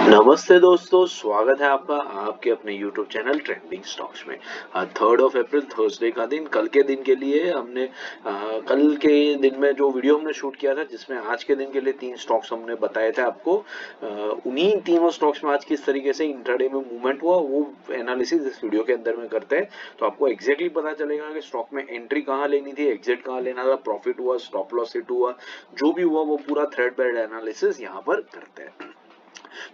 नमस्ते दोस्तों, स्वागत है आपका आपके अपने YouTube चैनल ट्रेंडिंग स्टॉक्स में। 3 अप्रैल थर्सडे का दिन, कल के दिन के लिए हमने कल के दिन में जो वीडियो हमने शूट किया था जिसमें आज के दिन के लिए 3 स्टॉक्स हमने बताए थे आपको। उन्हीं तीनों स्टॉक्स में आज किस तरीके से इंट्राडे में मूवमेंट हुआ वो एनालिसिस इस वीडियो के अंदर में करते हैं। तो आपको एग्जैक्टली पता चलेगा कि स्टॉक में एंट्री कहाँ लेनी थी, एग्जिट कहाँ लेना था, प्रॉफिट हुआ, स्टॉप लॉस हिट हुआ, जो भी हुआ वो पूरा थ्रेड बाय एनालिसिस यहाँ पर करते हैं।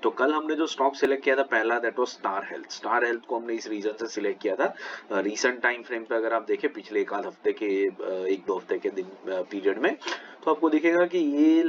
तो कल हमने जो स्टॉक सिलेक्ट किया था पहला, that was star health. Star health को हमने इस रीजन से सिलेक्ट किया था, रीसेंट टाइम फ्रेम पे अगर आप देखें पिछले एक आध हफ्ते के, एक दो हफ्ते के दिन पीरियड में, तो आपको दिखेगा कि ये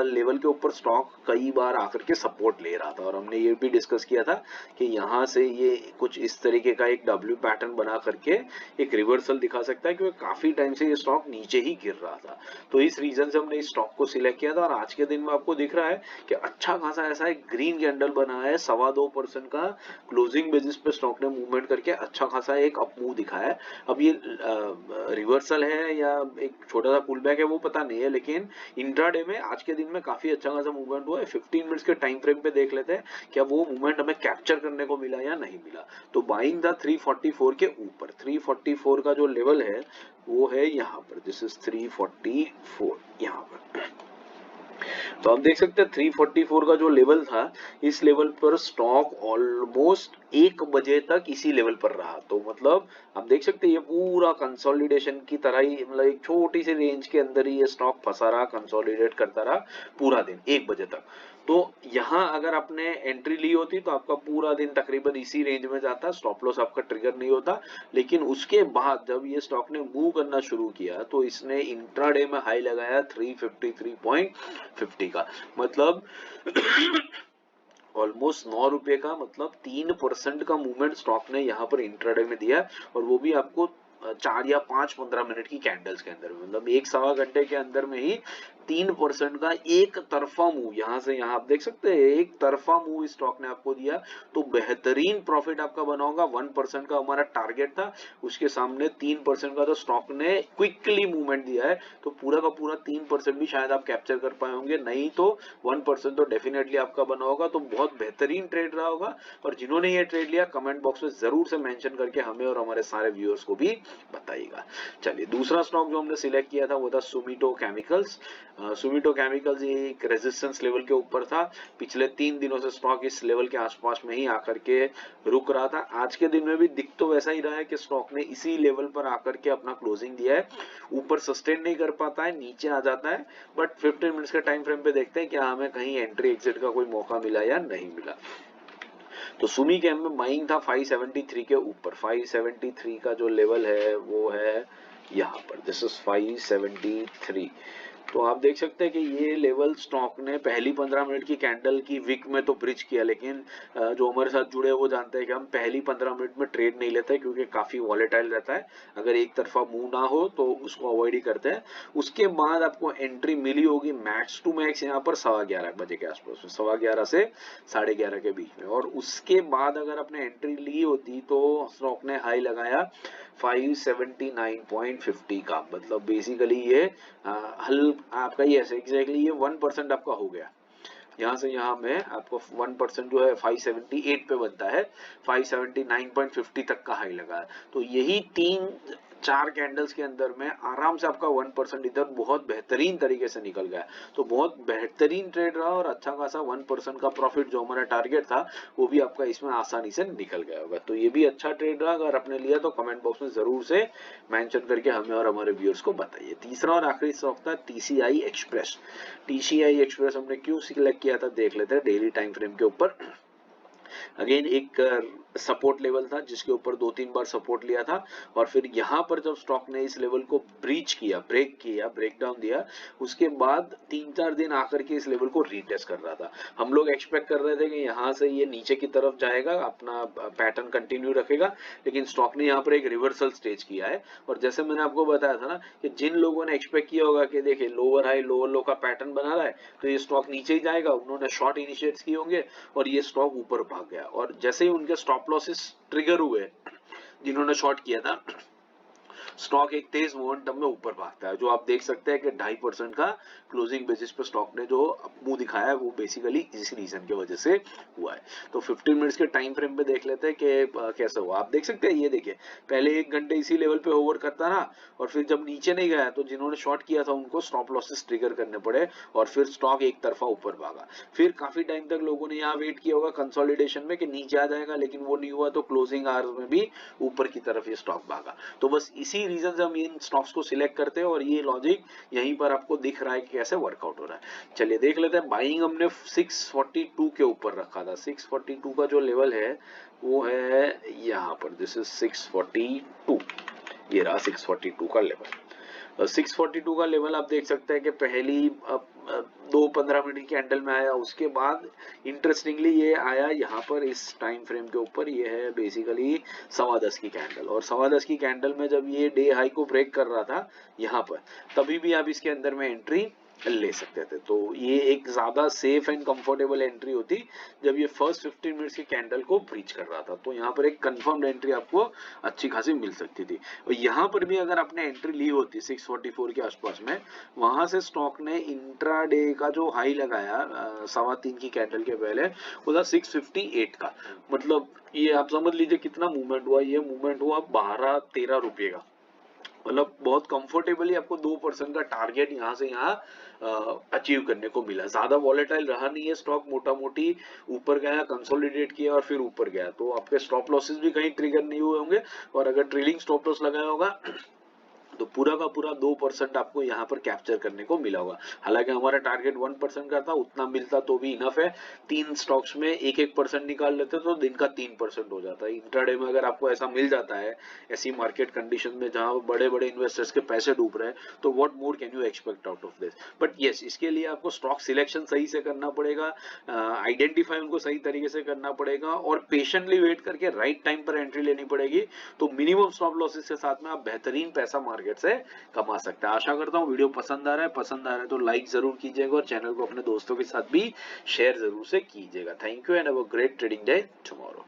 लेवल के ऊपर स्टॉक कई बार आकर के सपोर्ट ले रहा था। और हमने ये भी डिस्कस किया था कि यहाँ से ये कुछ इस तरीके का एक डब्ल्यू पैटर्न बना करके एक रिवर्सल दिखा सकता है, क्योंकि काफी टाइम से ये स्टॉक नीचे ही गिर रहा था। तो इस रीजन से हमने इस स्टॉक को सिलेक्ट किया था। और आज के दिन में आपको दिख रहा है कि अच्छा खासा ऐसा एक ग्रीन कैंडल बना है, 2.25% का क्लोजिंग बेसिस पे स्टॉक ने मूवमेंट करके अच्छा खासा एक अप मूव दिखाया है। अब ये रिवर्सल है या एक छोटा सा पुल बैक है वो पता नहीं है, लेकिन इंट्राडे में आज के दिन में काफी अच्छा खासा मूवमेंट हुआ है। 15 मिनट्स के टाइम फ्रेम पे देख लेते हैं क्या वो मूवमेंट हमें कैप्चर करने को मिला या नहीं मिला। तो बाइंग था 344 के ऊपर। 344 का जो लेवल है वो है यहाँ पर, दिस इज 344 यहाँ पर। तो आप देख सकते हैं 344 का जो लेवल था, इस लेवल पर स्टॉक ऑलमोस्ट 1 बजे तक इसी लेवल पर रहा। तो मतलब आप देख सकते हैं ये पूरा कंसोलिडेशन की तरह ही, मतलब एक छोटी सी रेंज के अंदर ही ये स्टॉक फंसा रहा, कंसोलिडेट करता रहा पूरा दिन 1 बजे तक। तो यहाँ अगर आपने एंट्री ली होती तो आपका पूरा दिन तकरीबन इसी रेंज में जाता, स्टॉप लॉस आपका ट्रिगर नहीं होता। लेकिन उसके बाद जब ये स्टॉक ने मूव करना शुरू किया तो इसने इंट्राडे में हाई लगाया 353.50 का, मतलब ऑलमोस्ट 9 रुपए का, मतलब 3% का मूवमेंट स्टॉक ने यहाँ पर इंट्राडे में दिया। और वो भी आपको 4 या 5 15 मिनट की कैंडल्स के अंदर में, मतलब 1 सवा घंटे के अंदर में ही 3% का एक तरफा मूव, यहाँ से यहाँ आप देख सकते हैं एक तरफा मूव इस स्टॉक ने आपको दिया। तो बेहतरीन प्रॉफिट आपका बना होगा। 1% का हमारा टारगेट था, उसके सामने 3% का तो स्टॉक ने क्विकली मूवमेंट दिया है। तो पूरा का पूरा 3% भी शायद आप कैप्चर कर पाए होंगे, नहीं तो 1% तो डेफिनेटली आपका बना होगा। तो बहुत बेहतरीन ट्रेड रहा होगा। और जिन्होंने ये ट्रेड लिया कमेंट बॉक्स में जरूर से मेंशन करके हमें और हमारे सारे व्यूअर्स को भी बताइएगा। चलिए, दूसरा स्टॉक जो हमने सिलेक्ट किया था वो था सुमिटो केमिकल्स। सुमिटो केमिकल्स ये एक रेजिस्टेंस लेवल के ऊपर था। पिछले 3 दिनों से स्टॉक इस लेवल के आसपास में ही आकर के रुक रहा था। आज के दिन में भी दिख तो वैसा ही रहा है कि स्टॉक ने इसी लेवल पर आकर के अपना क्लोजिंग दिया है। ऊपर सस्टेन नहीं कर पाता है, नीचे आ जाता है। बट 15 मिनट्स के टाइम फ्रेम पे देखते हैं क्या हमें कहीं एंट्री एग्जिट का कोई मौका मिला या नहीं मिला। तो सुमी कैम में बाइंग था 573 के ऊपर। 573 का जो लेवल है वो है यहाँ पर, दिस इज 573। तो आप देख सकते हैं कि ये लेवल स्टॉक ने पहली 15 मिनट की कैंडल की विक में तो ब्रिज किया, लेकिन जो हमारे साथ जुड़े वो जानते हैं कि हम पहली 15 मिनट में ट्रेड नहीं लेते क्योंकि काफी वॉलेटाइल रहता है। अगर एक तरफा मूव ना हो तो उसको अवॉइड ही करते हैं। उसके बाद आपको एंट्री मिली होगी मैक्स टू मैक्स यहाँ पर 11:15 बजे के आसपास, 11:15 से 11:30 के बीच में। और उसके बाद अगर आपने एंट्री ली होती तो स्टॉक ने हाई लगाया 579.50 का, मतलब बेसिकली ये हल आपका ये ऐसे एग्जैक्टली ये 1% आपका हो गया। यहाँ से यहाँ में आपको 1% जो है 578 पे बनता है, 579.50 तक का हाई लगा है। तो यही 3 4 कैंडल्स के अंदर में आराम से आपका 1% इधर बहुत बेहतरीन तरीके से निकल गया। तो बहुत बेहतरीन ट्रेड रहा और अच्छा खासा 1% का प्रॉफिट जो हमारा टारगेट था वो भी आपका इसमें आसानी से निकल गया होगा। तो ये भी अच्छा ट्रेड रहा। अगर आपने लिया तो कमेंट बॉक्स में जरूर से मेंशन करके हमें और हमारे व्यूअर्स को बताइए। तीसरा और आखिरी स्टॉक था टीसीआई एक्सप्रेस। टीसीआई एक्सप्रेस हमने क्यों सिलेक्ट किया था देख लेते हैं डेली टाइम फ्रेम के ऊपर। अगेन एक सपोर्ट लेवल था जिसके ऊपर 2-3 बार सपोर्ट लिया था। और फिर यहाँ पर जब स्टॉक ने इस लेवल को ब्रीच किया, ब्रेक डाउन दिया, उसके बाद 3-4 दिन आकर के इस लेवल को रीटेस्ट कर रहा था। हम लोग एक्सपेक्ट कर रहे थे कि यहाँ से ये नीचे की तरफ जाएगा, अपना पैटर्न कंटिन्यू रखेगा, लेकिन स्टॉक ने यहाँ पर एक रिवर्सल स्टेज किया है। और जैसे मैंने आपको बताया था ना कि जिन लोगों ने एक्सपेक्ट किया होगा कि देखिए लोअर हाई लोअर लो का पैटर्न बना रहा है तो ये स्टॉक नीचे ही जाएगा, उन्होंने शॉर्ट इनिशिएट किए होंगे और ये स्टॉक ऊपर भाग गया। और जैसे ही उनके स्टॉप लॉसेस ट्रिगर हुए जिन्होंने शॉर्ट किया था, स्टॉक एक तेज मोमेंटम में ऊपर भागता है, जो आप देख सकते हैं कि 2.5% का क्लोजिंग बेसिस पे स्टॉक ने जो मुंह दिखाया है वो बेसिकली इस रीजन की वजह से हुआ है। तो 15 मिनट्स के टाइम फ्रेम पे देख लेते हैं कि कैसा हुआ। आप देख सकते हैं, ये देखिए पहले 1 घंटे इसी लेवल पे होवर करता रहा और फिर जब नीचे नहीं गया तो जिन्होंने शॉर्ट किया था उनको स्टॉप लॉसेस ट्रिगर करने पड़े और फिर स्टॉक एक तरफा ऊपर भागा। फिर काफी टाइम तक लोगों ने यहाँ वेट किया होगा कंसोलिडेशन में कि नीचे आ जाएगा, लेकिन वो नहीं हुआ, तो क्लोजिंग आवर्स में भी ऊपर की तरफ ये स्टॉक भागा। तो बस इसी रीजन से हम इन स्टॉक्स को सिलेक्ट करते हैं और ये लॉजिक यहीं पर आपको दिख रहा है कि कैसे वर्कआउट हो रहा है। चलिए देख लेते हैं। बाइंग हमने 642 के ऊपर रखा था। 642 का जो लेवल है वो है यहाँ पर, दिस इज 642। ये रहा 642 का लेवल। 642 का लेवल आप देख सकते हैं कि पहली 2-15 मिनट की कैंडल में आया, उसके बाद इंटरेस्टिंगली ये आया यहाँ पर इस टाइम फ्रेम के ऊपर। ये है बेसिकली 10:15 की कैंडल, और 10:15 की कैंडल में जब ये डे हाई को ब्रेक कर रहा था यहाँ पर, तभी भी आप इसके अंदर में एंट्री ले सकते थे। तो ये एक ज्यादा सेफ एंड कंफर्टेबल एंट्री होती जब ये फर्स्ट 15 मिनट्स की कैंडल को ब्रीच कर रहा था, तो यहाँ पर एक कंफर्म्ड एंट्री आपको अच्छी खासी मिल सकती थी। और यहाँ पर भी अगर आपने एंट्री ली होती 644 के आसपास में, वहां से स्टॉक ने इंट्राडे का जो हाई लगाया 3:15 की कैंडल के पहले, वो था 658 का। मतलब ये आप समझ लीजिए कितना मूवमेंट हुआ। ये मूवमेंट हुआ 12-13 रुपये का। मतलब बहुत कंफर्टेबली आपको 2% का टारगेट यहाँ से यहाँ अचीव करने को मिला। ज्यादा वॉलेटाइल रहा नहीं है स्टॉक, मोटा मोटी ऊपर गया, कंसोलिडेट किया और फिर ऊपर गया। तो आपके स्टॉप लॉसेस भी कहीं ट्रिगर नहीं हुए होंगे, और अगर ट्रेलिंग स्टॉप लॉस लगाया होगा तो पूरा का पूरा 2% आपको यहाँ पर कैप्चर करने को मिला होगा। हालांकि हमारा टारगेट 1% का था, उतना मिलता तो भी इनफ है। 3 स्टॉक्स में 1-1% निकाल लेते तो दिन का 3% हो जाता है। इंट्राडे में अगर आपको ऐसा मिल जाता है, ऐसी मार्केट कंडीशन में जहां बड़े बड़े इन्वेस्टर्स के पैसे डूब रहे हैं, तो what more can you expect out of this. But yes, इसके लिए आपको स्टॉक सिलेक्शन सही से करना पड़ेगा, आइडेंटिफाई उनको सही तरीके से करना पड़ेगा और पेशेंटली वेट करके राइट टाइम पर एंट्री लेनी पड़ेगी। तो मिनिमम स्टॉप लॉसेस के साथ में आप बेहतरीन पैसा मार्केट से कमा सकते हैं। आशा करता हूँ वीडियो पसंद आ रहा है। पसंद आ रहा है तो लाइक जरूर कीजिएगा और चैनल को अपने दोस्तों के साथ भी शेयर जरूर से कीजिएगा। Thank you and have a great trading day tomorrow.